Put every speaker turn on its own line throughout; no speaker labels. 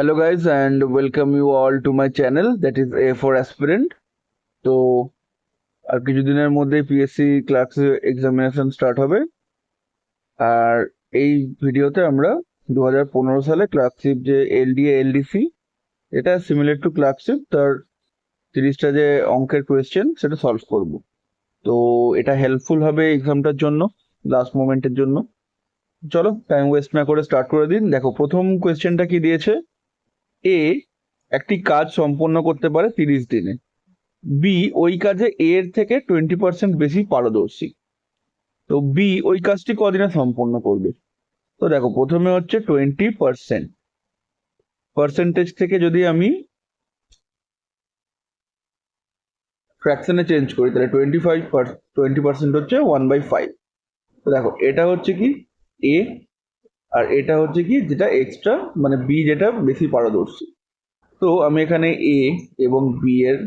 Hello guys and welcome you all to my channel that is A for Aspirant. তো আর কিছুদিনের মধ্যে PSC clerks examination start হবে। আর এই ভিডিওতে আমরা 2015 সালে ক্লার্কশিপ যে এলডিএ এলডিসি এটা সিমিলার টু ক্লার্কশিপ তার 30টা যে অঙ্কের কোয়েশ্চেন সেটা সলভ করব। তো এটা হেল্পফুল হবে এক্সামটার জন্য, লাস্ট মোমেন্টের জন্য। চলো টাইম ওয়েস্ট না করে স্টার্ট করে দিন। দেখো প্রথম কোয়েশ্চেনটা কি দিয়েছে। এ একটি কাজ সম্পন্ন করতে পারে 30 দিনে। বি ওই কাজে এ এর থেকে 20% বেশি পারদর্শী। তো বি ওই কাজটি কদিনে সম্পন্ন করবে। তো দেখো প্রথমে হচ্ছে 20%, পার্সেন্টেজ থেকে যদি আমি ফ্র্যাকশনে চেঞ্জ করি তাহলে 20% হচ্ছে 1/5। তো দেখো এটা হচ্ছে কি এ, আর এটা হচ্ছে কি যেটা এক্সট্রা, মানে বি যেটা বেশি পারদর্শী। তো আমি এখানে এ এবং বি এর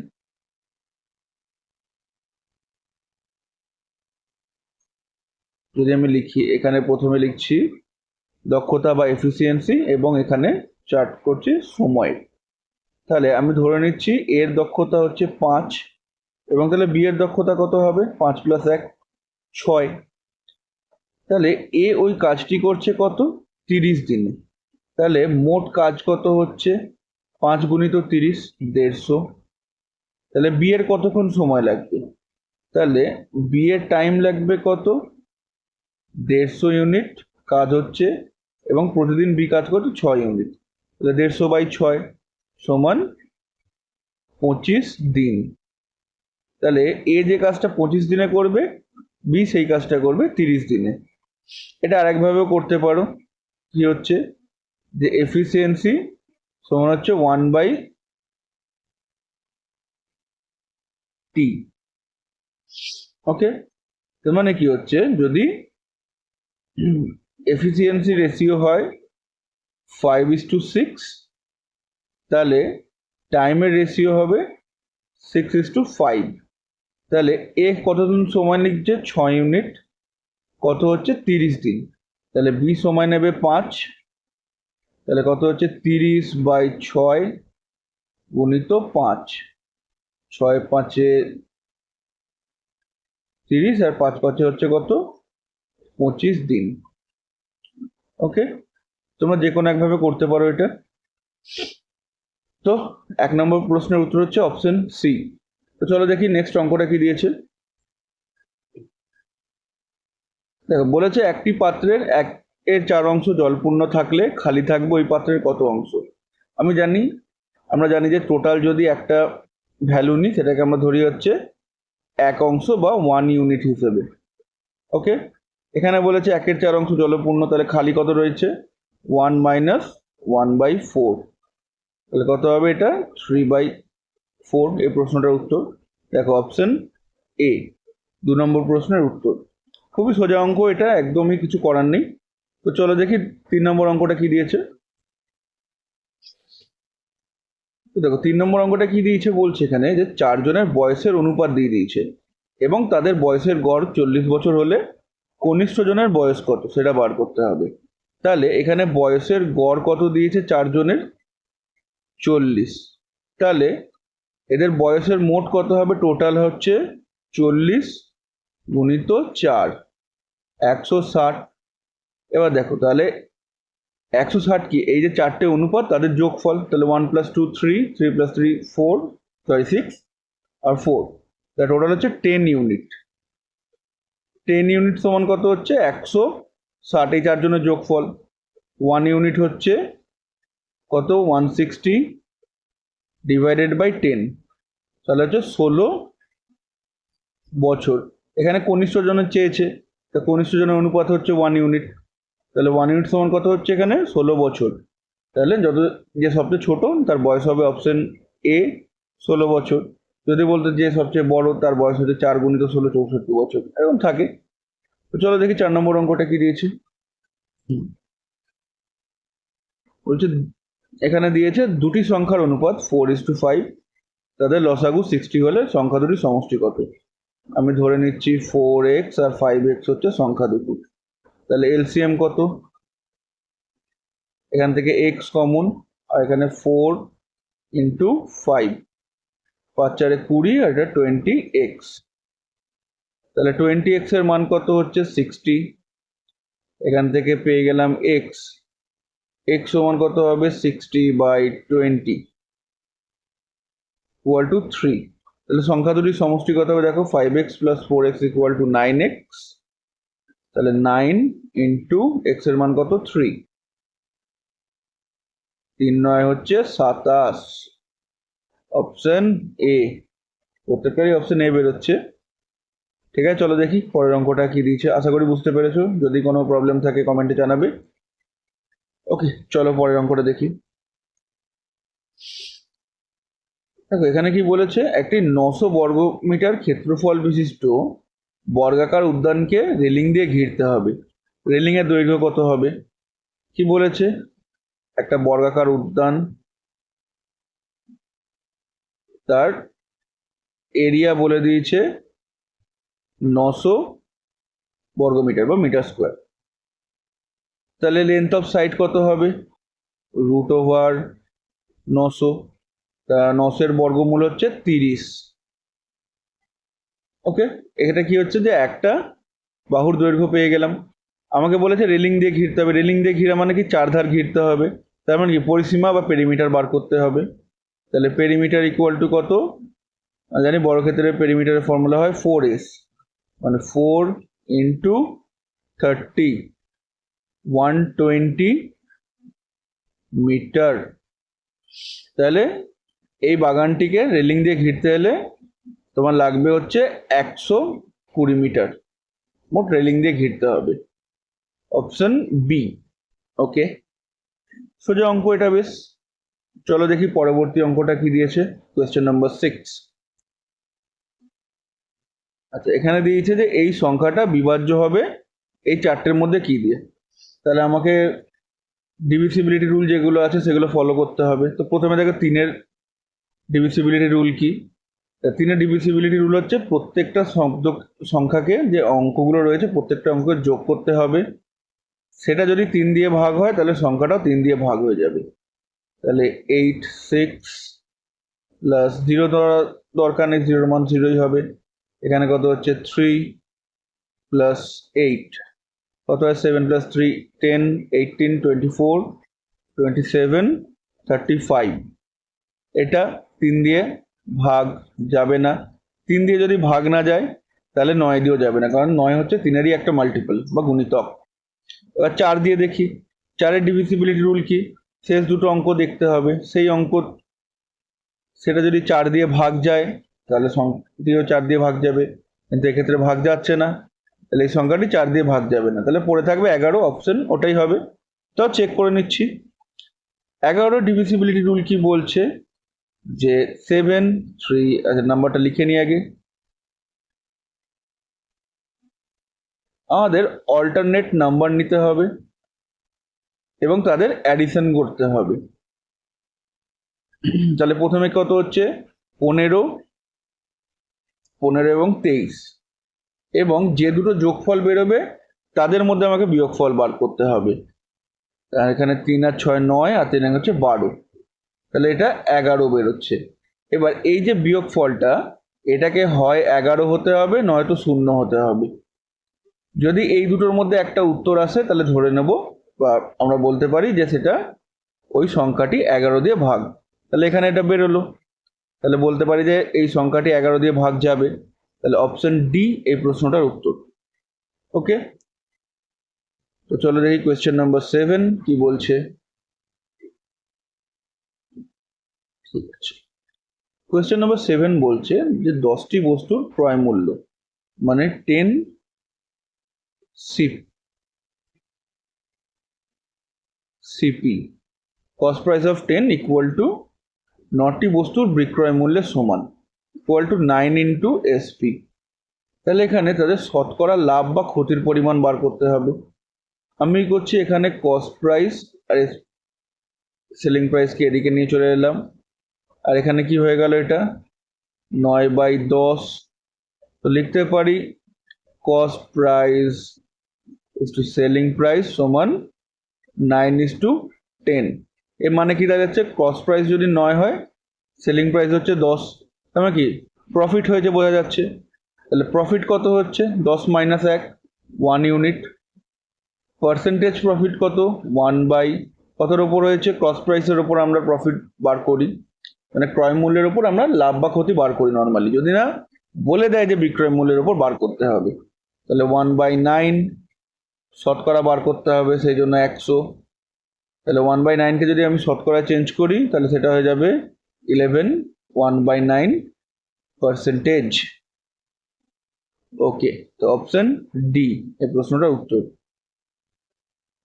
যদি আমি লিখি, এখানে প্রথমে লিখছি দক্ষতা বা এফিসিয়েন্সি এবং এখানে চার্ট করছি সময়। তাহলে আমি ধরে নিচ্ছি এর দক্ষতা হচ্ছে 5 এবং তাহলে বি এর দক্ষতা কত হবে 5 + 1 6। তাহলে এ ওই কাজটি করছে কত 30 দিনে। তাহলে মোট কাজ কত হচ্ছে 5 × 30 150। তাহলে বি এর কতক্ষণ সময় লাগবে, তাহলে বি এর টাইম লাগবে কত 150 ইউনিট কাজ হচ্ছে, এবং প্রতিদিন বি কাজ করছে 6 ইউনিট। তাহলে 150/6 সমান 25 দিন। তাহলে এ যে কাজটা 25 দিনে করবে, বি সেই কাজটা করবে 30 দিনে। এটা আরেকভাবেও করতে পারো, কি হচ্ছে যে এফিসিয়েন্সি সমান হচ্ছে 1/t। ওকে, তার মানে কি হচ্ছে যদি এফিসিয়েন্সি রেশিও হয় 5:6, তাহলে টাইমের রেশিও হবে 6:5। তাহলে এ কতদিন সময় নিচ্ছে 6 ইউনিট, কত হচ্ছে 30 দিন। তাহলে বি সময় নেবে 5, তাহলে কত হচ্ছে 30/6 গুণিত 5। 6 × 5 = 30 আর 5 × 5 হচ্ছে কত 25 দিন। ওকে, তোমরা যে কোনো একভাবে করতে পারো এটা। তো 1 নম্বর প্রশ্নের উত্তর হচ্ছে অপশন সি। তো চলো দেখি নেক্সট অঙ্কটা কি দিয়েছে। দেখো বলেছে একটি পাত্রের 1/4 অংশ জলপূর্ণ থাকলে খালি থাকবে ওই পাত্রের কত অংশ। আমরা জানি যে টোটাল যদি একটা ভ্যালু নিই সেটাকে আমরা ধরি হচ্ছে 1 অংশ বা 1 ইউনিট হিসেবে। ওকে, এখানে বলেছে 1/4 অংশ জলপূর্ণ, তাহলে খালি কত রয়েছে 1 - 1/4। তাহলে কত হবে এটা 3/4। এই প্রশ্নটার উত্তর দেখো অপশন এ, 2 নম্বর প্রশ্নের উত্তর। খুবই সোজা অঙ্ক এটা, একদমই কিছু করার নেই। তো চলো দেখি 3 নম্বর অঙ্কটা কি দিয়েছে। তো দেখো 3 নম্বর অঙ্কটা কি দিয়েছে বলছে এখানে যে 4 জনের বয়সের অনুপাত দিয়ে দিয়েছে এবং তাদের বয়সের গড় 40 বছর হলে কনিষ্ঠ জনের বয়স কত সেটা বার করতে হবে। তাহলে এখানে বয়সের গড় কত দিয়েছে 4 জনের 40। তাহলে এদের বয়সের মোট কত হবে, টোটাল হচ্ছে 40 × 4 160। এবার দেখো তাহলে 160 কি এই যে 4টে অনুপাত তাদের যোগফল, তাহলে 1 + 2 3, 3 + 3 4, 6 আর 4, তাহলে টোটাল হচ্ছে 10 ইউনিট। 10 ইউনিট সমান কত হচ্ছে 160, এই 4 জনের যোগফল। 1 ইউনিট হচ্ছে কত 160 / 10, তাহলে হচ্ছে 16 বছর। এখানে কনিষ্ঠ জনের চেয়েছে, তা কনিষ্ঠ জনের অনুপাত হচ্ছে 1 ইউনিট, তাহলে 1 ইউনিট সমান কত হচ্ছে এখানে 16 বছর। তাহলে যে সবচেয়ে ছোট তার বয়স হবে অপশন এ 16 বছর। যদি বলতে যে সবচেয়ে বড় তার বয়স হচ্ছে 4 × 16 64 বছর, এরকম থাকে। তো চলো দেখি 4 নম্বর অঙ্কটা কি দিয়েছে। বলছে এখানে দিয়েছে দুটি সংখ্যার অনুপাত 4:5, তাদের লসাগু 60 হলে সংখ্যা দুটির সমষ্টি কত। আমি ধরে নিচ্ছি 4x আর 5x হচ্ছে সংখ্যা দুটি। তাহলে এলসিএম কত, এখান থেকে x কমন আর এখানে 4 ইন্টু 5, 5 4 20, আর এটা 20x। তাহলে 20x এর মান কত হচ্ছে 60। এখান থেকে পেয়ে গেলাম x, x সমান কত হবে 60/20 ইকুয়াল টু 3। তাহলে সংখ্যা দুটির সমষ্টি কত হবে দেখো, 5x plus 4x equal to 9x। তাহলে 9 ইন্টু x এর মান কত 3, 3 9 হচ্ছে 27। অপশন এ, প্রত্যেকটারই অপশন এ বেরোচ্ছে। ঠিক আছে, চলো দেখি পরের অঙ্কটা কি দিয়েছে। আশা করি বুঝতে পেরেছো, যদি কোনো প্রবলেম থাকে কমেন্টে জানাবে। ওকে, চলো পরের অঙ্কটা দেখি। দেখো এখানে কি বলেছে, একটি 900 বর্গমিটার ক্ষেত্রফল বিশিষ্ট বর্গাকার উদ্যানকে রেলিং দিয়ে ঘিরতে হবে। রেলিং এর দৈর্ঘ্য কত হবে? কি বলেছে, একটা বর্গাকার উদ্যান, তার এরিয়া বলে দিয়েছে 900 বর্গমিটার বা মিটার স্কোয়ার। তাহলে লেন্থ অফ সাইড কত হবে, রুট ওভার 900, তা 900 এর বর্গমূল হচ্ছে 30। ওকে, এটা কি হচ্ছে যে একটা বাহুর দৈর্ঘ্য পেয়ে গেলাম। আমাকে বলেছে রেলিং দিয়ে ঘিরতে হবে, রেলিং দিয়ে ঘিরা মানে কি চারধার ঘিরতে হবে, তার মানে কি পরিসীমা বা পেরিমিটার বার করতে হবে। তাহলে পেরিমিটার ইকুয়াল টু কত, জানি বর্গক্ষেত্রের পেরিমিটারের ফর্মুলা হয় 4s, মানে 4 ইন্টু 30, 120 মিটার। তাহলে এই বাগানটিকে রেলিং দিয়ে ঘিরতে হলে তোমার লাগবে হচ্ছে 120 মিটার মোট রেলিং দিয়ে ঘিরতে হবে। Option B. ওকে, সোজা অঙ্ক এটা বেশ। চলো দেখি পরবর্তী অঙ্কটা কি দিয়েছে, কোয়েশ্চেন নাম্বার 6। আচ্ছা, এখানে দিয়েছে যে এই সংখ্যাটা বিভাজ্য হবে এই চারটের মধ্যে কি দিয়ে। তাহলে আমাকে ডিভিসিবিলিটি রুল যেগুলো আছে সেগুলো ফলো করতে হবে। তো প্রথমে দেখো 3-এর ডিভিসিবিলিটি রুল কি। 3-এর ডিভিসিবিলিটি রুল হচ্ছে প্রত্যেকটা সংখ্যাকে, যে অঙ্কগুলো রয়েছে প্রত্যেকটা অঙ্ককে যোগ করতে হবে। সেটা যদি 3 দিয়ে ভাগ হয় তাহলে সংখ্যাটাও 3 দিয়ে ভাগ হয়ে যাবে। তাহলে 8 6 প্লাস 0 দরকার নেই, 0-এর মান 0ই হবে। এখানে কত হচ্ছে 3 প্লাস 8, কত হয় 7 প্লাস 3 10, 18 24 27 35। এটা 3 দিয়ে ভাগ যাবে না। 3 দিয়ে যদি ভাগ না যায় তাহলে 9 দিয়েও যাবে না, কারণ 9 হচ্ছে 3-এরই একটা মাল্টিপল বা গুণিতক। এবার 4 দিয়ে দেখি, 4-এর ডিভিসিবিলিটি রুল কি, শেষ দুটো অঙ্ক দেখতে হবে, সেই অঙ্ক সেটা যদি 4 দিয়ে ভাগ যায় তাহলে সংখ্যাটিও 4 দিয়ে ভাগ যাবে, কিন্তু এক্ষেত্রে ভাগ যাচ্ছে না, তাহলে এই সংখ্যাটি 4 দিয়ে ভাগ যাবে না। তাহলে পড়ে থাকবে 11, অপশন ওটাই হবে। তাও চেক করে নিচ্ছি। 11 ডিভিসিবিলিটি রুল কি বলছে, যে 7 3, আচ্ছা নাম্বারটা লিখে নিই আগে। আমাদের অল্টারনেট নাম্বার নিতে হবে এবং তাদের অ্যাডিশন করতে হবে। তাহলে প্রথমে কত হচ্ছে 15 এবং 23, এবং যে দুটো যোগফল বেরোবে তাদের মধ্যে আমাকে বিয়োগফল বার করতে হবে। এখানে 3 আর 6 9, আর 3 হচ্ছে 12, তাহলে এটা 11 বেরোচ্ছে। এবার এই যে বিয়োগফলটা, এটাকে হয় 11 হতে হবে নয়তো 0 হতে হবে। যদি এই দুটোর মধ্যে একটা উত্তর আসে তাহলে ধরে নেব বা আমরা বলতে পারি যে সেটা ওই সংখ্যাটি 11 দিয়ে ভাগ। তাহলে এখানে এটা বেরোলো, তাহলে বলতে পারি যে এই সংখ্যাটি 11 দিয়ে ভাগ যাবে। তাহলে অপশন ডি এই প্রশ্নটার উত্তর। ওকে, তো চলো দেখি কোয়েশ্চেন নাম্বার 7 কি বলছে। ঠিক আছে, কোয়েশ্চেন নাম্বার 7 বলছে যে 10টি বস্তুর ক্রয় মূল্য, মানে 10 CP, cost price of 10 equal to 9টি বস্তুর বিক্রয় মূল্যের সমান, ইকুয়াল টু 9 ইন্টু এসপি। তাহলে এখানে তাদের শতকরা লাভ বা ক্ষতির পরিমাণ বার করতে হবে। আমি করছি এখানে কস্ট প্রাইস আর সেলিং প্রাইসকে এদিকে নিয়ে চলে এলাম, আর এখানে কি হয়ে গেল, এটা 9/10। তো লিখতে পারি cost price is to selling price সমান 9:10। এর মানে কি দাঁড়াচ্ছে, কস্ট প্রাইস যদি 9 হয়, সেলিং প্রাইস হচ্ছে 10, তার মানে কি প্রফিট হয়েছে বোঝা যাচ্ছে। তাহলে প্রফিট কত হচ্ছে, 10 মাইনাস 1, 1 ইউনিট। পার্সেন্টেজ প্রফিট কত, 1 বাই কতর ওপর হয়েছে, কস্ট প্রাইসের ওপর আমরা প্রফিট বার করি, মানে ক্রয় মূল্যের ওপর আমরা লাভ বা ক্ষতি বার করি নর্মালি, যদি না বলে দেয় যে বিক্রয় মূল্যের ওপর বার করতে হবে। তাহলে 1/9 শতকরা বার করতে হবে, সেই জন্য 100। তাহলে 1/9কে যদি আমি শতকরা চেঞ্জ করি তাহলে সেটা হয়ে যাবে 11, 1/9%। ওকে, তো অপশন ডি এই প্রশ্নটার উত্তর।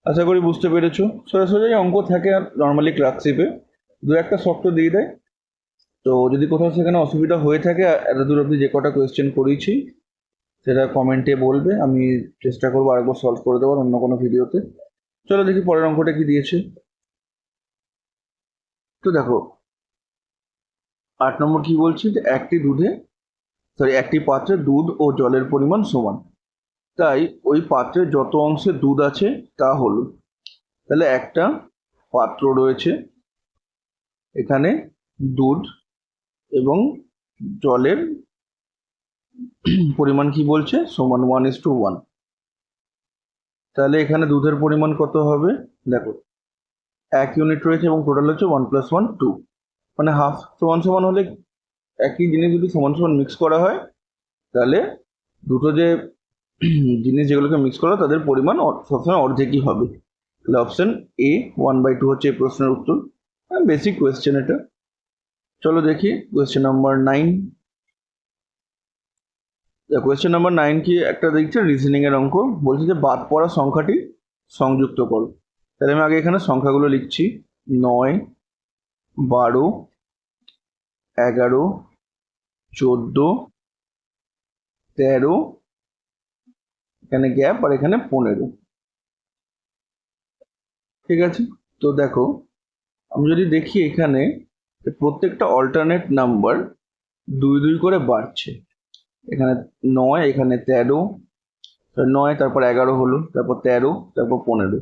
আশা করি বুঝতে পেরেছো। সরাসরি অঙ্ক থাকে নর্মালি ক্লার্কশিপে, দু একটা শর্ত দিয়ে দেয়। তো যদি কোথাও সেখানে অসুবিধা হয়ে থাকে, এত দূর অবধি যে কটা কোয়েশ্চেন করিয়েছি সেটা কমেন্টে বলবে, আমি চেষ্টা করবো আরেকবার সলভ করে দেওয়ার অন্য কোনো ভিডিওতে। চলো দেখি পরের অঙ্কটা কি দিয়েছে। তো দেখো 8 নম্বর কি বলছে, যে একটি পাত্রে দুধ ও জলের পরিমাণ সমান, তাই ওই পাত্রে যত অংশে দুধ আছে তা হলো। তাহলে একটা পাত্র রয়েছে, এখানে দুধ এবং জলের পরিমাণ কি বলছে, সমান 1:1। তাহলে এখানে দুধের পরিমাণ কত হবে, দেখো 1 ইউনিট রয়েছে এবং টোটাল হচ্ছে 1 + 1 2, মানে হাফ সমান সমান হলে একই জিনিস যদি সমান সমান মিক্স করা হয় তাহলে দুটো যে জিনিস যেগুলোকে মিক্স করা তাদের পরিমাণ সবসময় অর্ধেকই হবে। তাহলে অপশন এ 1/2 হচ্ছে এই প্রশ্নের উত্তর। বেসিক কোয়েশ্চেন এটা। চলো দেখি কোয়েশ্চেন নাম্বার 9। কোয়েশ্চেন নাম্বার 9 কি একটা দেখছে রিজনিং এর অঙ্ক, বলছে যে বাদ পড়া সংখ্যাটি সংযুক্ত করো। তাহলে আমি আগে এখানে সংখ্যাগুলো লিখছি, 9, 12, 11, 14, 13, এখানে গ্যাপ আর এখানে 15। ঠিক আছে, তো দেখো আমি যদি দেখি এখানে প্রত্যেকটা অল্টারনেট নাম্বার 2 করে বাড়ছে। এখানে 9, এখানে 13, 9 তারপর 11 হলো, তারপর 13, তারপর 15।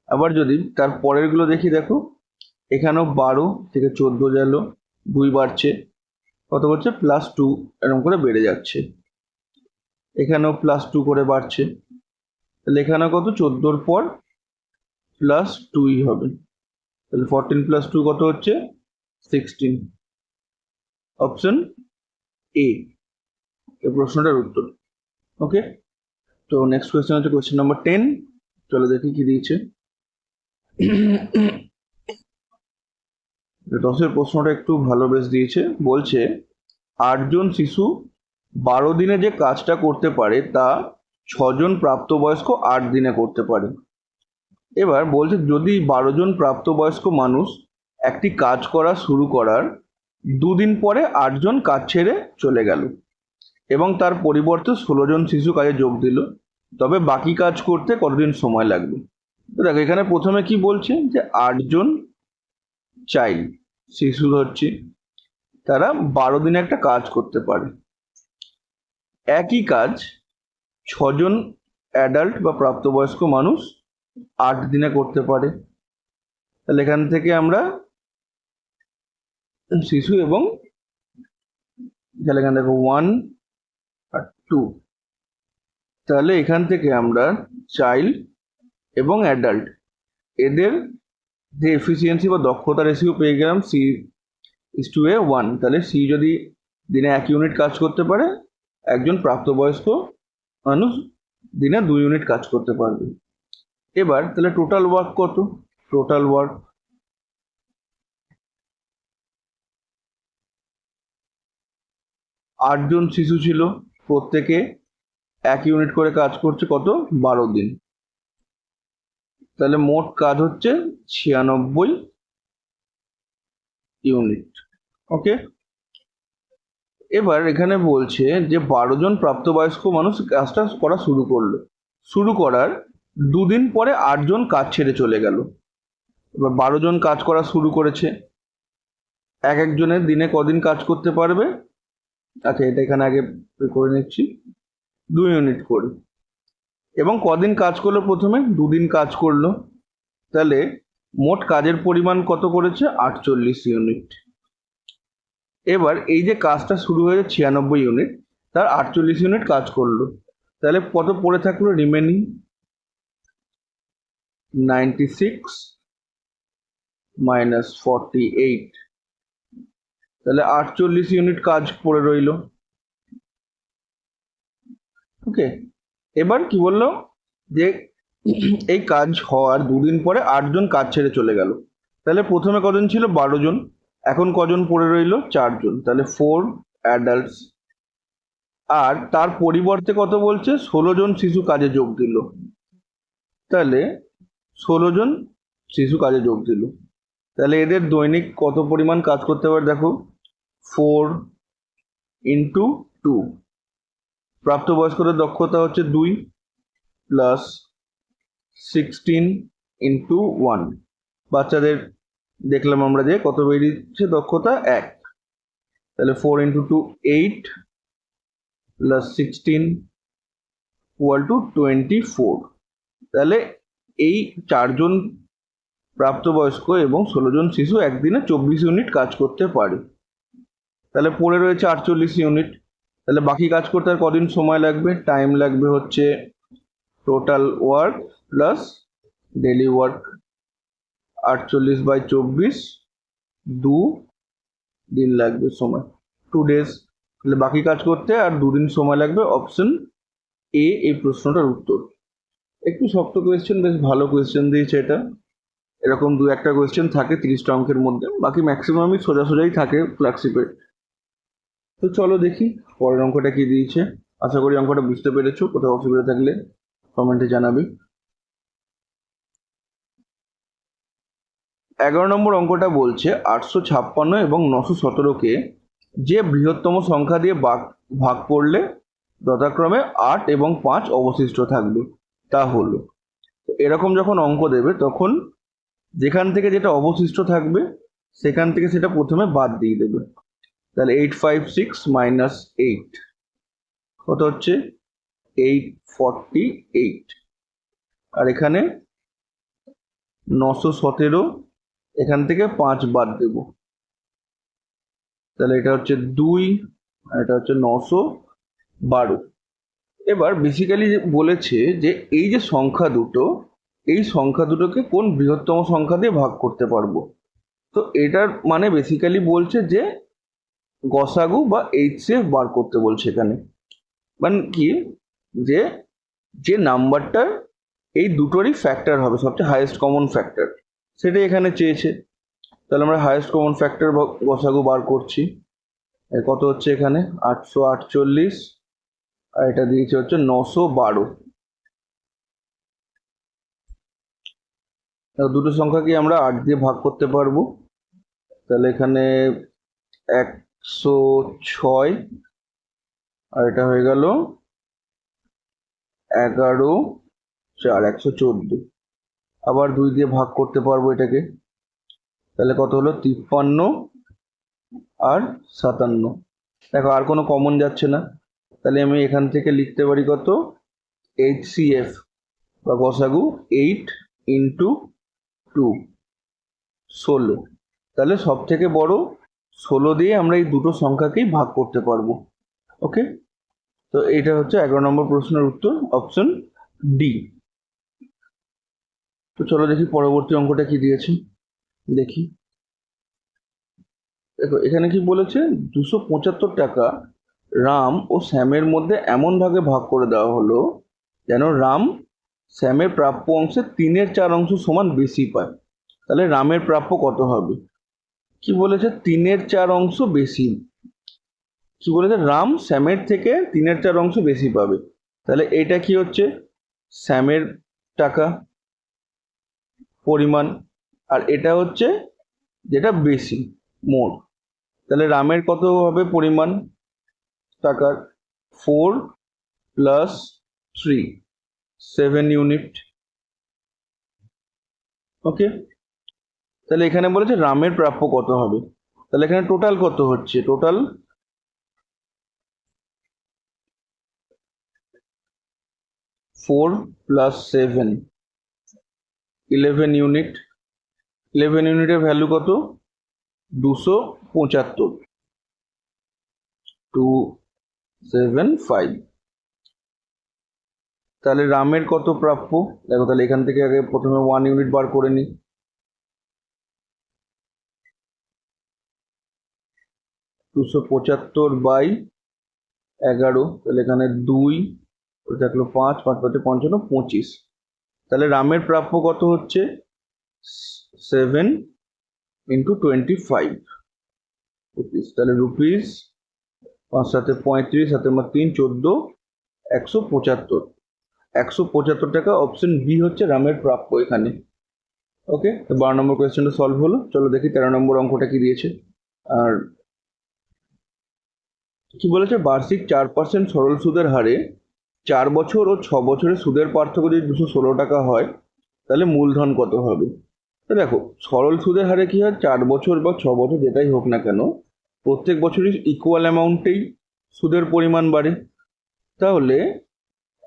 আবার যদি তার পরের গুলো দেখি, দেখো এখানেও 12 থেকে 14 গেল, 2 বাড়ছে, কত করছে +2, এরকম করে বেড়ে যাচ্ছে। এখানেও +2 করে বাড়ছে, তাহলে এখানে কত 14-র পর +2ই হবে। তাহলে 14 + 2 কত হচ্ছে 16। অপশন এ এই প্রশ্নটার উত্তর। ওকে, তো নেক্সট কোয়েশ্চেন হচ্ছে কোয়েশ্চেন নাম্বার 10। চলো দেখি কি দিয়েছে। 10-এর প্রশ্নটা একটু ভালো বেশ দিয়েছে, বলছে 8 জন শিশু 12 দিনে যে কাজটা করতে পারে তা 6 জন প্রাপ্তবয়স্ক 8 দিনে করতে পারে। এবার বলছে যদি 12 জন প্রাপ্তবয়স্ক মানুষ একটি কাজ করা শুরু করার 2 দিন পরে 8 জন কাজ ছেড়ে চলে গেল এবং তার পরিবর্তে 16 জন শিশু কাজে যোগ দিল, তবে বাকি কাজ করতে কতদিন সময় লাগবে। তো দেখো এখানে প্রথমে কি বলছে, যে 8 জন চাইল্ড শিশু হচ্ছে, তারা 12 দিনে একটা কাজ করতে পারে। একই কাজ 6 জন অ্যাডাল্ট বা প্রাপ্তবয়স্ক মানুষ 8 দিনে করতে পারে। তাহলে এখান থেকে আমরা শিশু এবং তাহলে এখানে দেখো 1 আর 2, তাহলে এখান থেকে আমরা চাইল্ড এবং অ্যাডাল্ট এদের যে এফিসিয়েন্সি বা দক্ষতা রেশিও পেয়ে গেলাম C/A1। তাহলে সি যদি দিনে 1 ইউনিট কাজ করতে পারে, একজন প্রাপ্তবয়স্ক মানুষ দিনে 2 ইউনিট কাজ করতে পারবে। এবার তাহলে টোটাল ওয়ার্ক কত, টোটাল ওয়ার্ক 8 জন শিশু ছিল, প্রত্যেকে 1 ইউনিট করে কাজ করছে, কত 12 দিন। তাহলে মোট কাজ হচ্ছে 96 ইউনিট। ওকে, এবার এখানে বলছে যে 12 জন প্রাপ্তবয়স্ক মানুষ কাজটা করা শুরু করার 2 দিন পরে 8 জন কাজ ছেড়ে চলে গেল। এবার 12 জন কাজ করা শুরু করেছে, এক একজনের দিনে কদিন কাজ করতে পারবে, আচ্ছা এটা এখানে আগে করে নিচ্ছি, 2 ইউনিট করে। এবং কদিন কাজ করলো, প্রথমে 2 দিন কাজ করলো, তাহলে মোট কাজের পরিমাণ কত করেছে? 48 ইউনিট। এবার এই যে কাজটা শুরু হয়েছে 96 ইউনিট, তার 48 ইউনিট কাজ করলো, তাহলে কত পড়ে থাকলো রিমেনিং? 96 মাইনাস 48, তাহলে 48 ইউনিট কাজ পড়ে রইল। ওকে, এবার কি বললো যে এই কাজ হওয়ার দুদিন পরে 8 জন কাজ ছেড়ে চলে গেল, তাহলে প্রথমে কজন ছিল? 12 জন, এখন কজন পড়ে রইল? 4 জন, তাহলে 4 অ্যাডাল্টস। আর তার পরিবর্তে কত বলছে? 16 জন শিশু কাজে যোগ দিল, তাহলে 16 জন শিশু কাজে যোগ দিল, তাহলে এদের দৈনিক কত পরিমাণ কাজ করতে পারে দেখো? 4 ইন্টু 2, প্রাপ্তবয়স্কদের দক্ষতা হচ্ছে 2 প্লাস 16 ইন্টু 1, বাচ্চাদের দেখলাম আমরা যে কত বেরিয়েছে দক্ষতা? 1, তাহলে 4 ইন্টু 2 8 প্লাস 16 ইকুয়াল টু 24, তাহলে এই 4 জন প্রাপ্তবয়স্ক এবং 16 জন শিশু একদিনে 24 ইউনিট কাজ করতে পারে, তাহলে পড়ে রয়েছে 48 ইউনিট। তাহলে বাকি কাজ করতে আর কদিন সময় লাগবে? টাইম লাগবে হচ্ছে total work plus daily work, 48/24, 2 দিন লাগবে সময়, 2 days। তাহলে বাকি কাজ করতে আর 2 দিন সময় লাগবে। অপশন এ এই প্রশ্নটার উত্তর। একটু শক্ত কোয়েশ্চেন, বেশ ভালো কোয়েশ্চেন দিয়েছে এটা। এরকম 2-1টা কোয়েশ্চেন থাকে 30টা অঙ্কের মধ্যে, বাকি ম্যাক্সিমামই সোজাই থাকে ক্লাসিফের। তো চলো দেখি পরের অঙ্কটা কি দিয়েছে। আশা করি অঙ্কটা বুঝতে পেরেছো, কোথাও অসুবিধা থাকলে কমেন্টে জানাবে। 11 নম্বর অঙ্কটা বলছে 856 এবং 917কে যে বৃহত্তম সংখ্যা দিয়ে ভাগ করলে যথাক্রমে 8 এবং 5 অবশিষ্ট থাকবে তা হলো। এরকম যখন অঙ্ক দেবে তখন যেখান থেকে যেটা অবশিষ্ট থাকবে সেখান থেকে সেটা প্রথমে বাদ দিয়ে দেবে। তাহলে 856 মাইনাস 8 কত হচ্ছে? 848। আর এখানে 917, এখান থেকে 5 বাদ দেব, তাহলে এটা হচ্ছে 2 আর এটা হচ্ছে 912। এবার বেসিক্যালি বলেছে যে এই যে সংখ্যা দুটো, এই সংখ্যা দুটোকে কোন বৃহত্তম সংখ্যা দিয়ে ভাগ করতে পারবো। তো এটার মানে বেসিক্যালি বলছে যে গসাগু বা এইচসিএফ বার করতে বলছে এখানে। মানে কি, যে যে নাম্বারটা এই দুটোরই ফ্যাক্টর হবে, সবচেয়ে হাইয়েস্ট কমন ফ্যাক্টর, সেটাই এখানে চেয়েছে। তাহলে আমরা হাইয়েস্ট কমন ফ্যাক্টর গসাগু বার করছি। কত হচ্ছে এখানে? 848, আর এটা দিয়েছে হচ্ছে 912। দুটো সংখ্যাকে আমরা 8 দিয়ে ভাগ করতে পারবো, তাহলে এখানে 106, আর এটা হয়ে গেল 11 4 114। আবার 2 দিয়ে ভাগ করতে পারবো এটাকে, তাহলে কত হলো? 53 আর 57। দেখো আর কোনো কমন যাচ্ছে না, তাহলে আমি এখান থেকে লিখতে পারি কত? এইচসিএফ বা গসাগু 8 ইন্টু 2, 16। তাহলে সব থেকে বড় 16 দিয়ে আমরা এই দুটো সংখ্যাকেই ভাগ করতে পারবো। ওকে, তো এটা হচ্ছে 11 নম্বর প্রশ্নের উত্তর, অপশন ডি। তো চলো দেখি পরবর্তী অঙ্কটা কি দিয়েছে, দেখি। দেখো এখানে কি বলেছে? 275 টাকা রাম ও শ্যামের মধ্যে এমন ভাগে ভাগ করে দেওয়া হলো যেন রাম শ্যামের প্রাপ্য অংশে 3/4 অংশ সমান বেশি পায়। তাহলে রামের প্রাপ্য কত হবে? কি বলেছে? 3/4 অংশ বেশি। কি বলেছে? রাম শ্যামের থেকে 3/4 অংশ বেশি পাবে। তাহলে এটা কি হচ্ছে? শ্যামের টাকা পরিমাণ, আর এটা হচ্ছে যেটা বেশি মোট। তাহলে রামের কত হবে পরিমাণ টাকার? 4 প্লাস 3, 7 ইউনিট। ওকে, তাহলে এখানে বলেছে রামের প্রাপ্য কত হবে, তাহলে এখানে টোটাল কত হচ্ছে? Total 4 plus 7, 11 unit. 11 ইউনিটের ভ্যালু কত? 275, 275। তাহলে রামের কত প্রাপ্য? দেখো, তাহলে এখান থেকে আগে প্রথমে 1 ইউনিট বার করে নিই। 275/11, তাহলে এখানে 2 থাকলো 5, 5 5 55, 25। তাহলে রামের প্রাপ্য কত হচ্ছে? 7 × 25 রুপিস। তাহলে রুপিস 5 7 35, 7 3 14, 175। 175 টাকা, অপশন বি হচ্ছে রামের প্রাপ্য এখানে। ওকে, তো 12 নম্বর কোয়েশ্চেনটা সলভ হলো। চলো দেখি 13 নম্বর অঙ্কটা কি দিয়েছে। আর কি বলেছে? বার্ষিক 4% সরল সুদের হারে 4 বছর ও 6 বছরের সুদের পার্থক্য যদি 216 টাকা হয়, তাহলে মূলধন কত হবে? তো দেখো, সরল সুদের হারে কি হয়, 4 বছর বা 6 বছর যেটাই হোক না কেন, প্রত্যেক বছরই ইকুয়াল অ্যামাউন্টেই সুদের পরিমাণ বাড়ে। তাহলে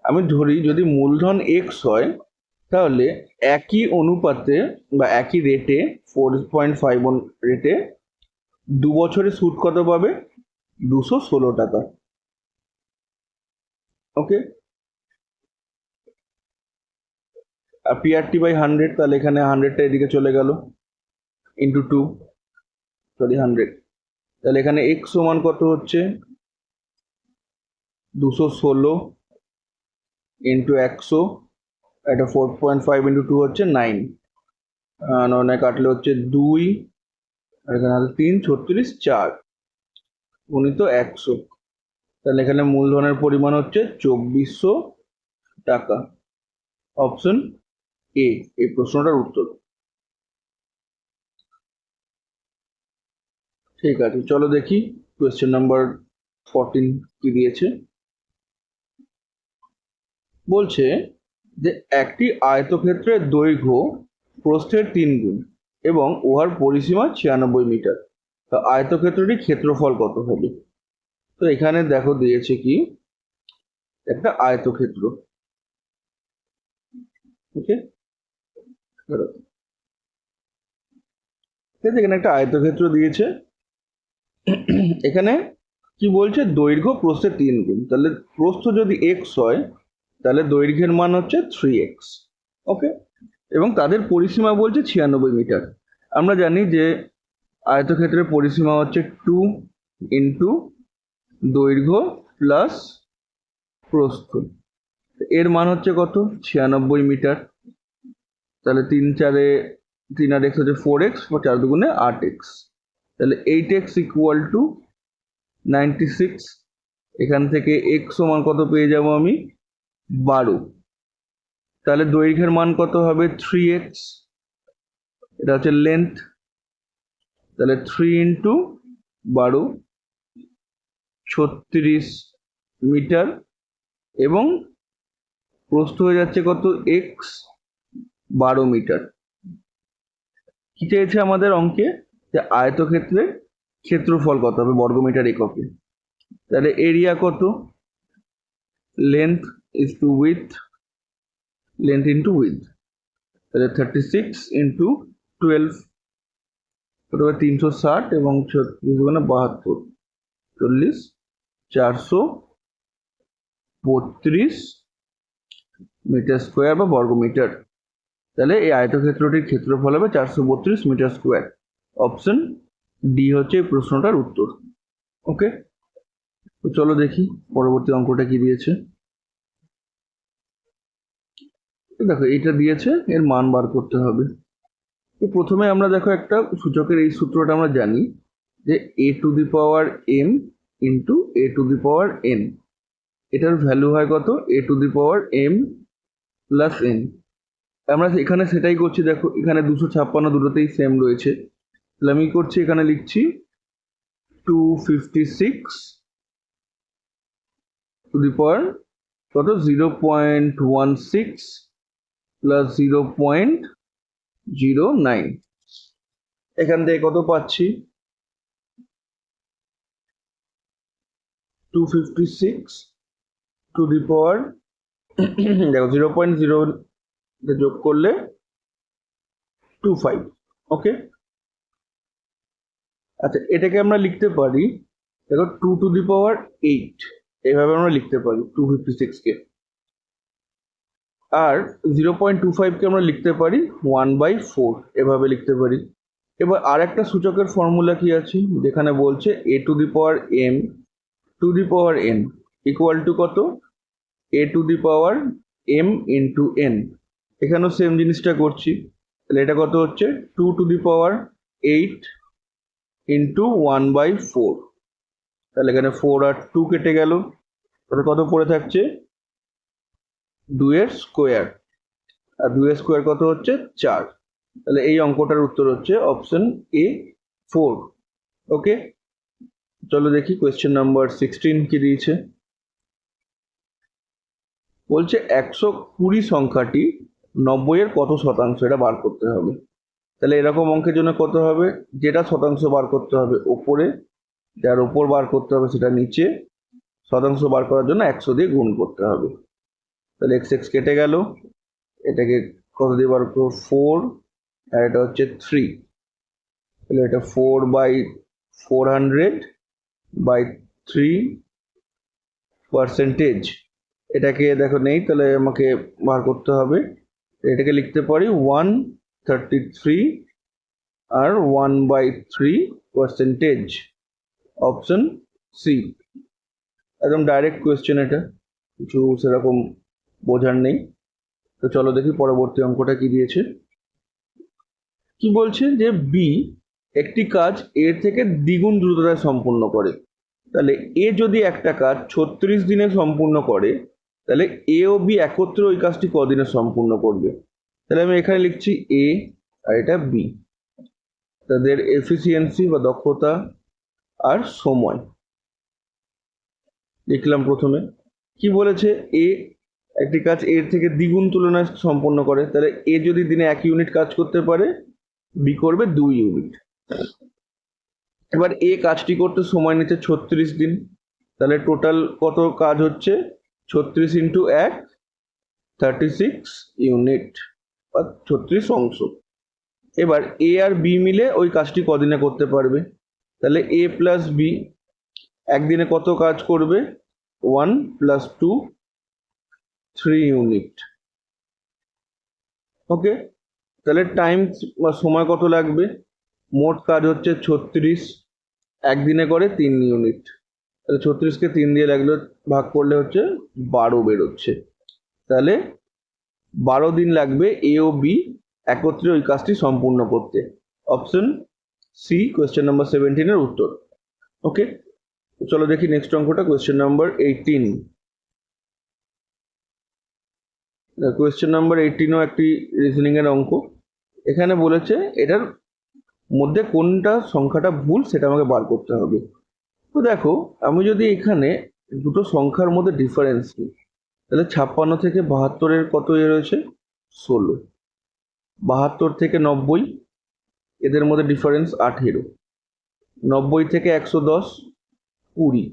আমি ধরি যদি মূলধন এক্স হয়, তাহলে একই অনুপাতে বা একই রেটে 4.5 রেটে 2 বছরে সুদ কত পাবে? 216 টাকা। ওকে, আর PRT/100, তাহলে এখানে 100টা এদিকে চলে গেল, ইন্টু 2, সরি 100। তাহলে এখানে এক্স সমান কত হচ্ছে? 216 ইন্টু 100, এটা 4.5 ইন্টু 2 হচ্ছে 9, 9 কাটলে হচ্ছে 2, আর এখানে আছে 3, 36, 4 গুণিত 100। তাহলে এখানে মূলধনের পরিমাণ হচ্ছে 2400 টাকা। অপশন এ এই প্রশ্নটার উত্তর। ঠিক আছে, চলো দেখি কোয়েশ্চেন নাম্বার 14 কি দিয়েছে। বলছে যে একটি আয়তক্ষেত্রের দৈর্ঘ্য প্রস্থের 3 গুণ এবং উহার পরিসীমা 96 মিটার। তা আয়তক্ষেত্রটির ক্ষেত্রফল কত হবে? তো এখানে দেখো দিয়েছে কি, একটা আয়তক্ষেত্র। ওকে, এখানে একটা আয়তক্ষেত্র দিয়েছে। এখানে কি বলছে? দৈর্ঘ্য প্রস্থের 3 গুণ। তাহলে প্রস্থ যদি এক্স হয়, তাহলে দৈর্ঘ্যের মান হচ্ছে 3x। ওকে, এবং তাদের পরিসীমা বলছে 96 মিটার। আমরা জানি যে আয়তক্ষেত্রের পরিসীমা হচ্ছে 2 ইন্টু দৈর্ঘ্য প্লাস প্রস্থ। এর মান হচ্ছে কত? 96 মিটার। তাহলে 3 আর x হচ্ছে 4x, 4 দুগুণে 8x। তাহলে 8x ইকুয়াল টু 96। এখান থেকে x সমান কত পেয়ে যাব আমি? 12। তাহলে দৈর্ঘ্যের মান কত হবে? 3x। এটা হচ্ছে লেন্থ। তাহলে 3 ইন্টু 12, 36 মিটার। এবং প্রস্থ হয়ে যাচ্ছে কত? x, 12 metre. কি চেয়েছে আমাদের অঙ্কে? যে আয়তক্ষেত্রের ক্ষেত্রফল কত হবে বর্গমিটার এককে। তাহলে এরিয়া কত? Length is to width, length into width. তাহলে 36 ইন্টু 12, কত হবে? 360 এবং 72, 40, 432 মিটার স্কোয়ার বা বর্গমিটার। তাহলে এই আয়তক্ষেত্রটির ক্ষেত্রফল হবে 432 মিটার স্কোয়ার। অপশন ডি হচ্ছে এই প্রশ্নটার উত্তর। ওকে, তো চলো দেখি পরবর্তী অঙ্কটা কি দিয়েছে। দেখো, এইটা দিয়েছে, এর মান বার করতে হবে। তো প্রথমে আমরা দেখো একটা সূচকের এই সূত্রটা আমরা জানি যে a⁴m ইন্টু a⁴n। এটার ভ্যালু হয় কত? a⁴m plus n। আমরা এখানে সেটাই করছি। দেখো, এখানে 256 দুটোতেই সেম রয়েছে। তাহলে আমি করছি, এখানে লিখছি 256 টু দি পাওয়ার কত? 0.16 প্লাস 0.09। এখান থেকে কত পাচ্ছি? 256 টু দি পাওয়ার দেখো 0.0 যোগ করলে 25। ওকে, আচ্ছা এটাকে আমরা লিখতে পারি, দেখো 2⁸ এইভাবে আমরা লিখতে পারি 256কে। আর 0.25কে আমরা লিখতে পারি 1/4, এভাবে লিখতে পারি। এবার আর একটা সূচকের ফর্মুলা কি আছে, যেখানে বলছে a⁴m ইকুয়াল টু কত, a⁴m ইন্টু n। এখানেও সেম জিনিসটা করছি, তাহলে এটা কত হচ্ছে 2⁸ ইন্টু 1/4। তাহলে এখানে 4 আর 2 কেটে গেল, তাহলে কত পড়ে থাকছে 2 স্কোয়ার, আর 2 স্কোয়ার কত হচ্ছে 4। তাহলে এই অঙ্কটার উত্তর হচ্ছে অপশন এ 4। ওকে, চলো দেখি কোয়েশ্চেন নাম্বার 16 কি দিয়েছে। বলছে 120 সংখ্যাটি 90-এর কত শতাংশ, এটা বার করতে হবে। তাহলে এরকম অঙ্কের জন্য কত হবে, যেটা শতাংশ বার করতে হবে ওপরে, যার উপর বার করতে হবে সেটা নিচে, শতাংশ বার করার জন্য 100 দিয়ে গুণ করতে হবে। তাহলে x কেটে গেল, এটাকে কত দিয়ে বার করবো 4, আর এটা হচ্ছে 3। তাহলে এটা 4/400/3%। এটাকে দেখো নেই, তাহলে আমাকে বার করতে হবে। এটাকে লিখতে পারি 133 আর 1/3%, অপশন সি। একদম ডাইরেক্ট কোয়েশ্চেন, এটা কিছু সেরকম বোঝার নেই। তো চলো দেখি পরবর্তী অঙ্কটা কি দিয়েছে। কি বলছে যে বি একটি কাজ এর থেকে দ্বিগুণ দ্রুততায় সম্পূর্ণ করে। তাহলে এ যদি একটা কাজ 36 দিনে সম্পূর্ণ করে, তাহলে এ ও বি একত্রে ওই কাজটি কদিনে সম্পূর্ণ করবে। তাহলে আমি এখানে লিখছি এ, আর এটা বি, তাদের এফিসিয়েন্সি বা দক্ষতা আর সময় লিখলাম। প্রথমে কি বলেছে, এ একটি কাজ এর থেকে দ্বিগুণ তুলনায় সম্পন্ন করে, তাহলে এ যদি দিনে 1 ইউনিট কাজ করতে পারে, বি করবে 2 ইউনিট। এবার এ কাজটি করতে সময় নিচ্ছে 36 দিন, তাহলে টোটাল কত কাজ হচ্ছে 36 ইন্টু 1, 36 ইউনিট বা 36 অংশ। এবার এ আর বি মিলে ওই কাজটি কদিনে করতে পারবে, তাহলে এ প্লাস বি একদিনে কত কাজ করবে 1 + 2, 3 ইউনিট। ওকে, তাহলে টাইম বা সময় কত লাগবে, মোট কাজ হচ্ছে 36, একদিনে করে 3 ইউনিট, তাহলে 36কে 3 দিয়ে লাগলো ভাগ করলে হচ্ছে 12 বেরোচ্ছে। তাহলে 12 দিন লাগবে এ ও বি একত্রে ওই কাজটি সম্পূর্ণ করতে, অপশন সি কোয়েশ্চেন নাম্বার 17 এর উত্তর। ওকে, চলো দেখি নেক্সট অঙ্কটা, কোয়েশ্চেন নাম্বার 18। কোয়েশ্চেন নাম্বার 18ও একটি রিজনিং এর অঙ্ক। এখানে বলেছে এটার মধ্যে কোনটা সংখ্যাটা ভুল সেটা আমাকে বার করতে হবে। তো দেখো, আমি যদি এখানে দুটো সংখ্যার মধ্যে ডিফারেন্স নিই, তাহলে 56 থেকে 72-এর কত রয়েছে 16, 72 থেকে 90 এদের মধ্যে ডিফারেন্স 18, 90 থেকে 110 20।